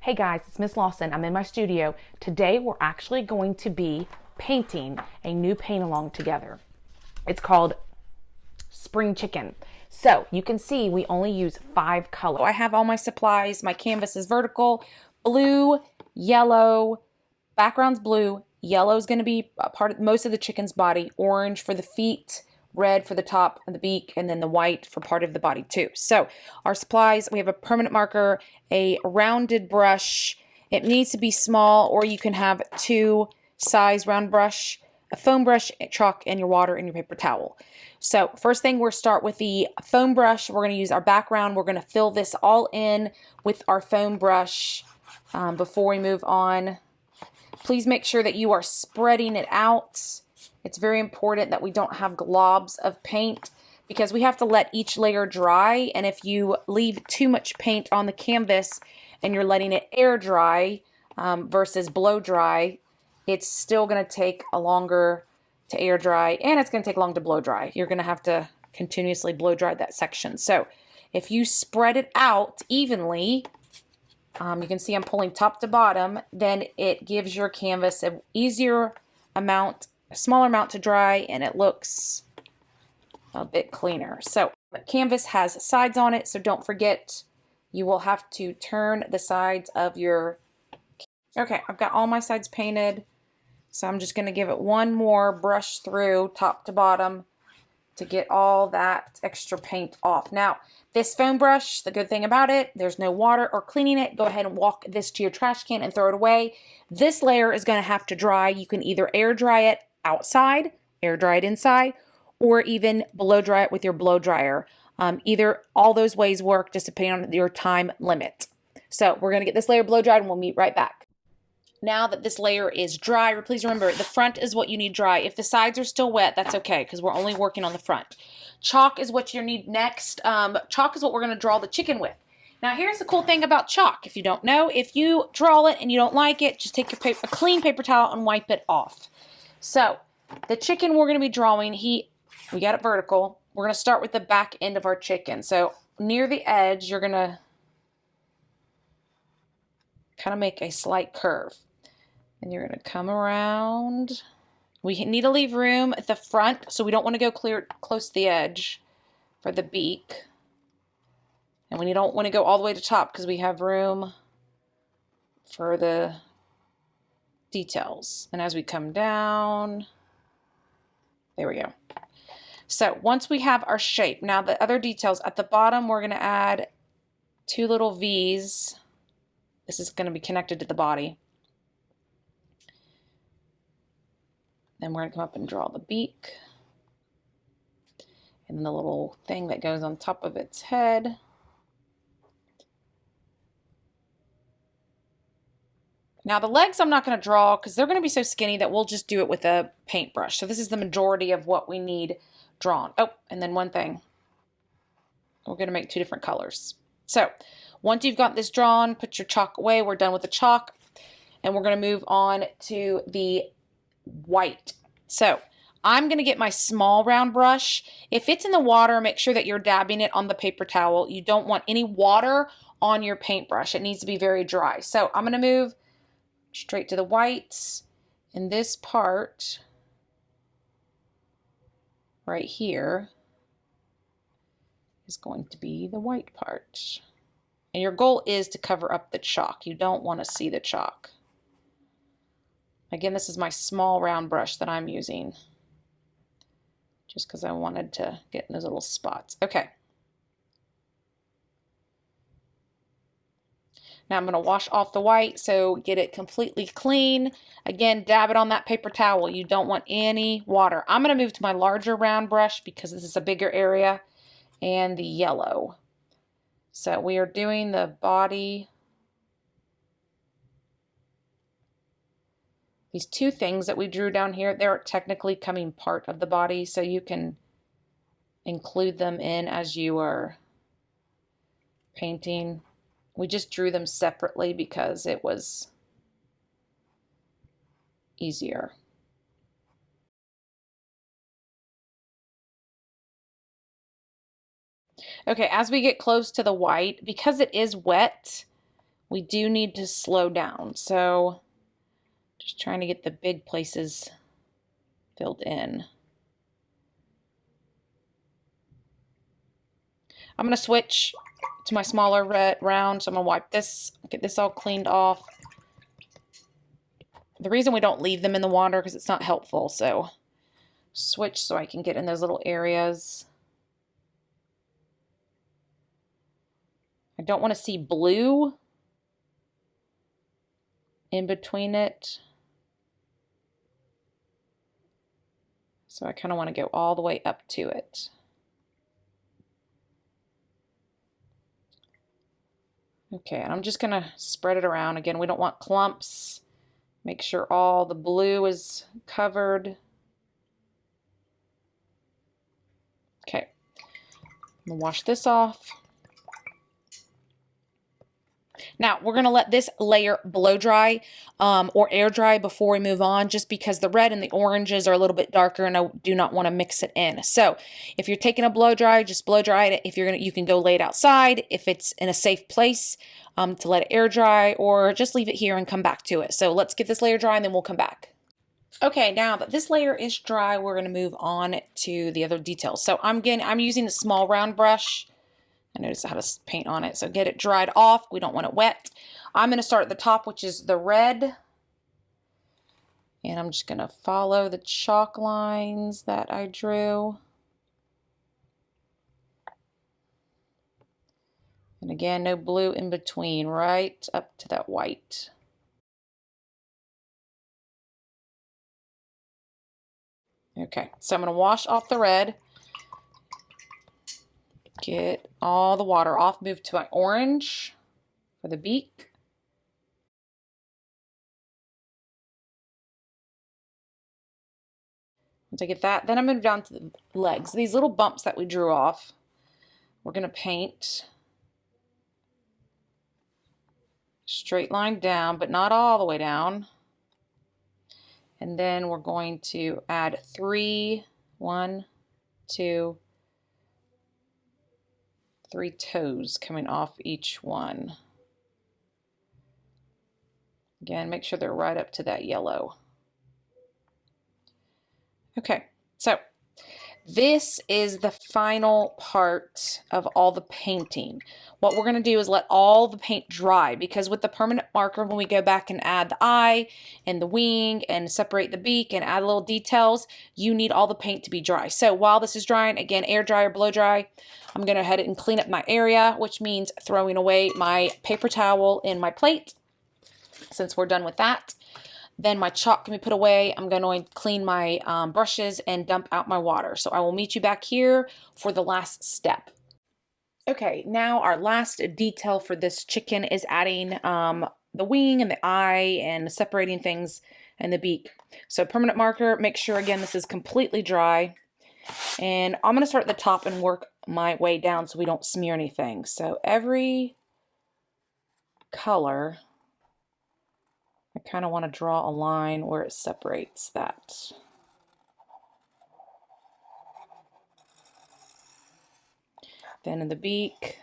Hey guys, it's Miss Lawson. I'm in my studio. Today we're actually going to be painting a new paint along together. It's called Spring Chicken. So you can see we only use 5 colors. I have all my supplies. My canvas is vertical, blue, yellow, background's blue, yellow is going to be a part of most of the chicken's body, orange for the feet, red for the top and the beak, and then the white for part of the body too. So our supplies, we have a permanent marker, a rounded brush. It needs to be small, or you can have 2 size round brush, a foam brush, chalk, and your water and your paper towel. So first thing, we'll start with the foam brush. We're going to use our background. We're going to fill this all in with our foam brush before we move on. Please make sure that you are spreading it out. It's very important that we don't have globs of paint because we have to let each layer dry. And if you leave too much paint on the canvas and you're letting it air dry versus blow dry, it's still going to take a longer to air dry, and it's going to take long to blow dry. You're going to have to continuously blow dry that section. So if you spread it out evenly, you can see I'm pulling top to bottom, then it gives your canvas an easier amount, a smaller amount to dry, and it looks a bit cleaner. So the canvas has sides on it, so don't forget you will have to turn the sides of your... Okay, I've got all my sides painted, so I'm just going to give it one more brush through top to bottom to get all that extra paint off. Now, this foam brush, the good thing about it, there's no water or cleaning it. Go ahead and walk this to your trash can and throw it away. This layer is going to have to dry. You can either air dry it outside, air dry it inside, or even blow dry it with your blow dryer. Either all those ways work, just depending on your time limit. So we're going to get this layer blow dried and we'll meet right back. Now that this layer is dry, please remember the front is what you need dry. If the sides are still wet, that's okay because we're only working on the front. Chalk is what you need next. Chalk is what we're going to draw the chicken with. Now here's the cool thing about chalk. If you don't know, if you draw it and you don't like it, just take your a clean paper towel and wipe it off. So the chicken we're going to be drawing, we got it vertical. We're going to start with the back end of our chicken. So near the edge, you're going to kind of make a slight curve. And you're going to come around. We need to leave room at the front, so we don't want to go close to the edge for the beak. And we don't want to go all the way to top because we have room for the details. And as we come down, there we go. So once we have our shape, now the other details at the bottom, we're going to add 2 little V's. This is going to be connected to the body. Then we're going to come up and draw the beak. And then the little thing that goes on top of its head. Now the legs I'm not going to draw because they're going to be so skinny that we'll just do it with a paintbrush. So this is the majority of what we need drawn. Oh, and then one thing. We're going to make 2 different colors. So once you've got this drawn, put your chalk away. We're done with the chalk. And we're going to move on to the white. So I'm going to get my small round brush. If it's in the water, make sure that you're dabbing it on the paper towel. You don't want any water on your paintbrush. It needs to be very dry. So I'm going to move straight to the whites. And this part right here is going to be the white part. And your goal is to cover up the chalk. You don't want to see the chalk. Again, this is my small round brush that I'm using just because I wanted to get in those little spots. Okay. Now I'm going to wash off the white, so get it completely clean. Again, dab it on that paper towel. You don't want any water. I'm going to move to my larger round brush because this is a bigger area, and the yellow. So we are doing the body. These 2 things that we drew down here, they're technically coming part of the body, so you can include them in as you are painting. We just drew them separately because it was easier. Okay, as we get close to the white, because it is wet, we do need to slow down. So just trying to get the big places filled in. I'm going to switch to my smaller red round. So I'm going to wipe this, get this all cleaned off. The reason we don't leave them in the water because it's not helpful. So switch so I can get in those little areas. I don't want to see blue in between it. So I kind of want to go all the way up to it. Okay, and I'm just going to spread it around. Again, we don't want clumps. Make sure all the blue is covered. Okay, I'm going to wash this off. Now, we're going to let this layer blow dry or air dry before we move on, just because the red and the oranges are a little bit darker and I do not want to mix it in. So if you're taking a blow dry, just blow dry it. If you're going to, you can go lay it outside if it's in a safe place to let it air dry, or just leave it here and come back to it. So let's get this layer dry and then we'll come back. Okay, now that this layer is dry, we're going to move on to the other details. So I'm using a small round brush. I noticed how to paint on it. So get it dried off. We don't want it wet. I'm going to start at the top, which is the red. And I'm just going to follow the chalk lines that I drew. And again, no blue in between, right up to that white. Okay, so I'm going to wash off the red. Get all the water off, move to my orange for the beak. Once I get that, then I move down to the legs. These little bumps that we drew off, we're going to paint straight line down, but not all the way down. And then we're going to add 3 toes coming off each one. Again, make sure they're right up to that yellow. Okay, so this is the final part of all the painting. What we're going to do is let all the paint dry, because with the permanent marker, when we go back and add the eye and the wing and separate the beak and add little details, you need all the paint to be dry. So while this is drying, again, air dry or blow dry, I'm going to head and clean up my area, which means throwing away my paper towel in my plate, since we're done with that. Then my chalk can be put away. I'm going to clean my brushes and dump out my water. So I will meet you back here for the last step. Okay, now our last detail for this chicken is adding the wing and the eye and separating things and the beak. So permanent marker, make sure again this is completely dry. And I'm going to start at the top and work my way down so we don't smear anything. So every color, I kind of want to draw a line where it separates that. Then in the beak,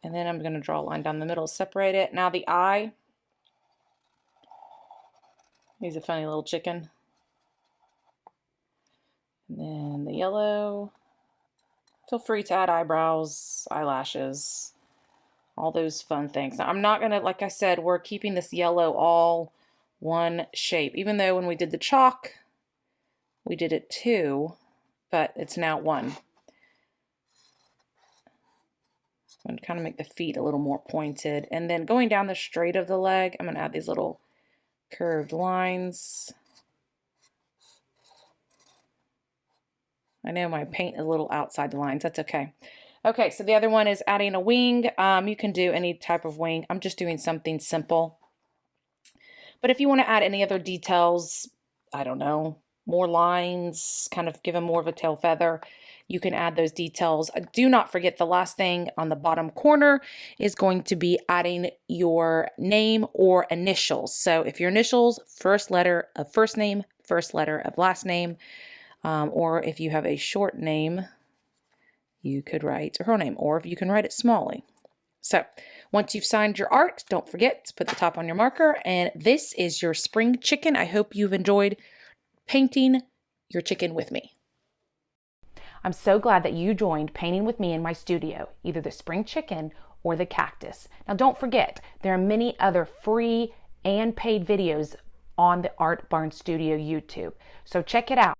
and then I'm going to draw a line down the middle, separate it. Now the eye, he's a funny little chicken. And then the yellow, feel free to add eyebrows, eyelashes, all those fun things. Now I'm not going to, like I said, we're keeping this yellow all one shape, even though when we did the chalk, we did it 2, but it's now 1. I'm going to kind of make the feet a little more pointed. And then going down the straight of the leg, I'm going to add these little curved lines. I know my paint is a little outside the lines. That's okay. Okay, so the other one is adding a wing. You can do any type of wing. I'm just doing something simple. But if you want to add any other details, I don't know, more lines, kind of give them more of a tail feather, you can add those details. Do not forget the last thing on the bottom corner is going to be adding your name or initials. So if your initials, first letter of first name, first letter of last name, or if you have a short name, you could write her name, or if you can write it smallly. So once you've signed your art, don't forget to put the top on your marker. And this is your spring chicken. I hope you've enjoyed painting your chicken with me. I'm so glad that you joined painting with me in my studio, either the spring chicken or the cactus. Now don't forget, there are many other free and paid videos on the Art Barn Studio YouTube. So check it out.